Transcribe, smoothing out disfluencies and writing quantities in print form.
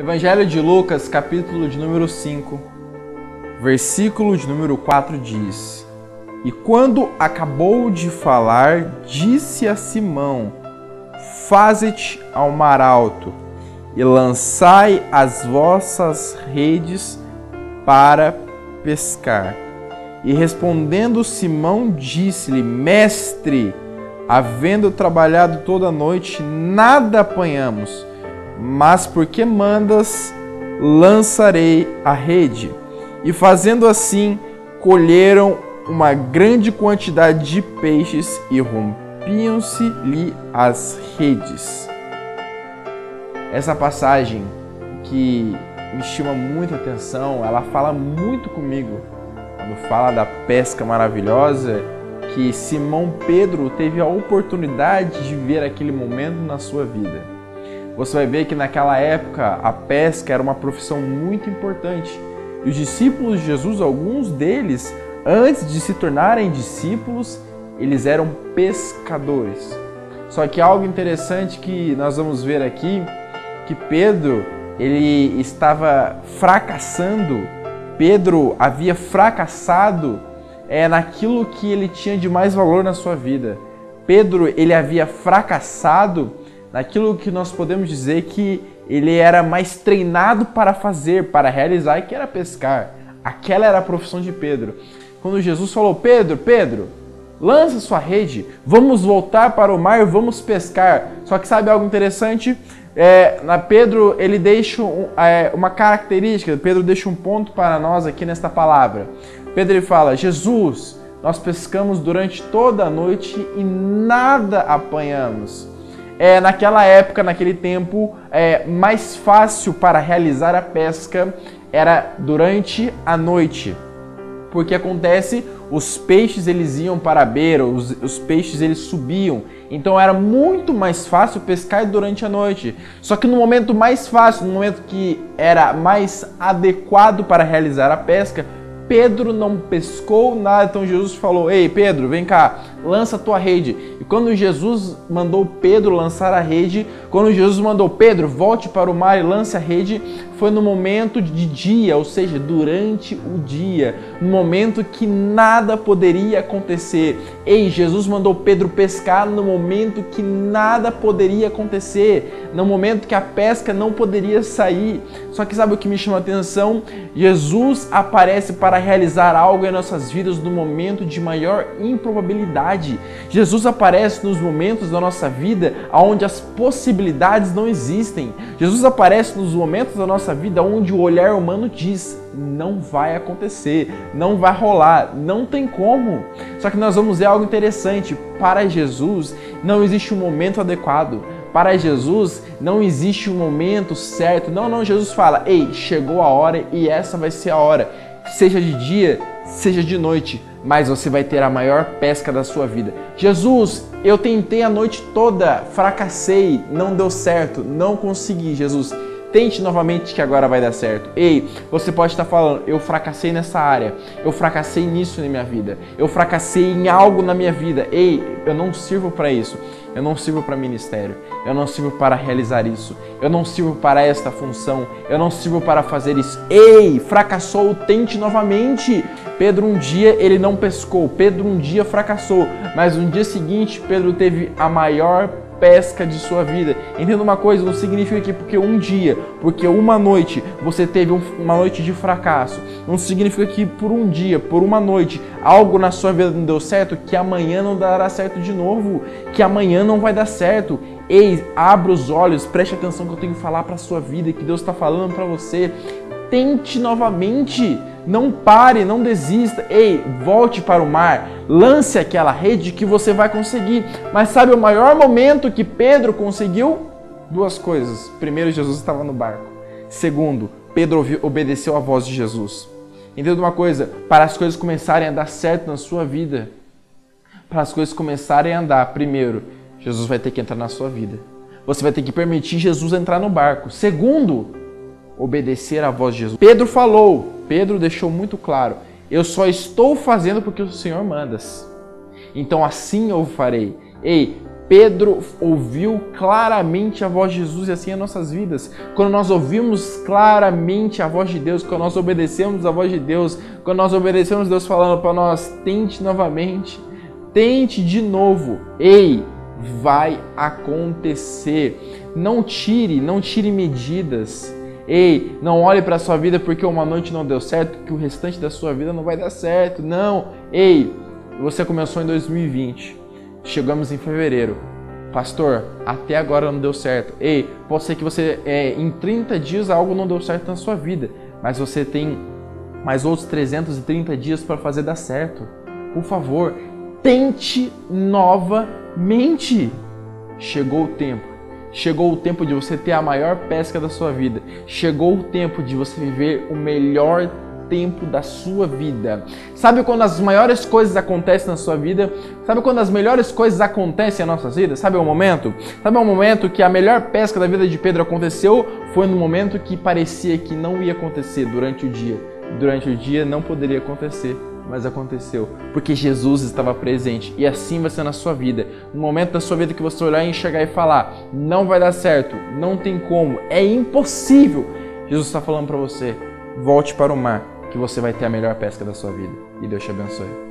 Evangelho de Lucas, capítulo de número 5, versículo de número 4 diz: E quando acabou de falar, disse a Simão: Faze-te ao mar alto e lançai as vossas redes para pescar. E respondendo Simão, disse-lhe: Mestre, havendo trabalhado toda a noite, nada apanhamos, mas porque mandas, lançarei a rede. E fazendo assim, colheram uma grande quantidade de peixes e rompiam-se-lhe as redes. Essa passagem que me chama muita atenção, ela fala muito comigo, quando fala da pesca maravilhosa, que Simão Pedro teve a oportunidade de ver aquele momento na sua vida. Você vai ver que naquela época a pesca era uma profissão muito importante. E os discípulos de Jesus, alguns deles, antes de se tornarem discípulos, eles eram pescadores. Só que algo interessante que nós vamos ver aqui, que Pedro, ele estava fracassando. Pedro havia fracassado naquilo que ele tinha de mais valor na sua vida. Pedro, ele havia fracassado naquilo que nós podemos dizer que ele era mais treinado para fazer, para realizar, que era pescar. Aquela era a profissão de Pedro. Quando Jesus falou: Pedro, lança sua rede, vamos voltar para o mar, vamos pescar. Só que sabe algo interessante? Pedro, ele deixa uma característica, Pedro deixa um ponto para nós aqui nesta palavra. Pedro, ele fala: Jesus, nós pescamos durante toda a noite e nada apanhamos. Naquela época, naquele tempo, mais fácil para realizar a pesca era durante a noite. Porque acontece, os peixes eles iam para a beira, os peixes eles subiam. Então era muito mais fácil pescar durante a noite. Só que no momento mais fácil, no momento que era mais adequado para realizar a pesca, Pedro não pescou nada. Então Jesus falou: Ei Pedro, vem cá, lança a tua rede. E quando Jesus mandou Pedro lançar a rede, quando Jesus mandou Pedro, volte para o mar e lance a rede, foi no momento de dia, ou seja, durante o dia, no momento que nada poderia acontecer. Ei, Jesus mandou Pedro pescar no momento que nada poderia acontecer, no momento que a pesca não poderia sair. Só que sabe o que me chama a atenção? Jesus aparece para realizar algo em nossas vidas no momento de maior improbabilidade. Jesus aparece nos momentos da nossa vida onde as possibilidades não existem. Jesus aparece nos momentos da nossa vida onde o olhar humano diz: não vai acontecer, não vai rolar, não tem como. Só que nós vamos ver algo interessante. Para Jesus não existe um momento adequado. Para Jesus não existe um momento certo. Não, Jesus fala: ei, chegou a hora e essa vai ser a hora. Seja de dia, seja de noite, mas você vai ter a maior pesca da sua vida. Jesus, eu tentei a noite toda, fracassei, não deu certo, não consegui. Jesus, tente novamente que agora vai dar certo. Ei, você pode estar falando: eu fracassei nessa área, eu fracassei nisso na minha vida, eu fracassei em algo na minha vida. Ei, eu não sirvo para isso, eu não sirvo para ministério, eu não sirvo para realizar isso, eu não sirvo para esta função, eu não sirvo para fazer isso. Ei, fracassou, tente novamente. Pedro um dia ele não pescou, Pedro um dia fracassou, mas no dia seguinte Pedro teve a maior pesca de sua vida. Entenda uma coisa, não significa que porque um dia, porque uma noite você teve uma noite de fracasso, não significa que por um dia, por uma noite, algo na sua vida não deu certo, que amanhã não dará certo de novo, que amanhã não vai dar certo. Ei, abra os olhos, preste atenção que eu tenho que falar para a sua vida, que Deus está falando para você. Tente novamente, não pare, não desista. Ei, volte para o mar, lance aquela rede que você vai conseguir. Mas sabe o maior momento que Pedro conseguiu? Duas coisas. Primeiro, Jesus estava no barco. Segundo, Pedro obedeceu à voz de Jesus. Entenda uma coisa, para as coisas começarem a dar certo na sua vida, para as coisas começarem a andar, primeiro, Jesus vai ter que entrar na sua vida. Você vai ter que permitir Jesus entrar no barco. Segundo, obedecer à voz de Jesus. Pedro deixou muito claro: eu só estou fazendo porque o Senhor manda. Então assim eu farei. Ei, Pedro ouviu claramente a voz de Jesus e assim é nossas vidas. Quando nós ouvimos claramente a voz de Deus, quando nós obedecemos a voz de Deus, quando nós obedecemos Deus falando para nós, tente novamente, tente de novo. Ei, vai acontecer. Não tire medidas. Ei, não olhe para a sua vida porque uma noite não deu certo, que o restante da sua vida não vai dar certo. Não. Ei, você começou em 2020. Chegamos em fevereiro. Pastor, até agora não deu certo. Ei, pode ser que você, em 30 dias algo não deu certo na sua vida, mas você tem mais outros 330 dias para fazer dar certo. Por favor, tente novamente. Chegou o tempo. Chegou o tempo de você ter a maior pesca da sua vida. Chegou o tempo de você viver o melhor tempo da sua vida. Sabe quando as maiores coisas acontecem na sua vida? Sabe quando as melhores coisas acontecem nas nossas vidas? Sabe o momento? Sabe o momento que a melhor pesca da vida de Pedro aconteceu? Foi no momento que parecia que não ia acontecer durante o dia. Durante o dia não poderia acontecer, mas aconteceu, porque Jesus estava presente. E assim vai ser na sua vida. No momento da sua vida que você olhar e enxergar e falar, não vai dar certo, não tem como, é impossível. Jesus está falando para você, volte para o mar, que você vai ter a melhor pesca da sua vida. E Deus te abençoe.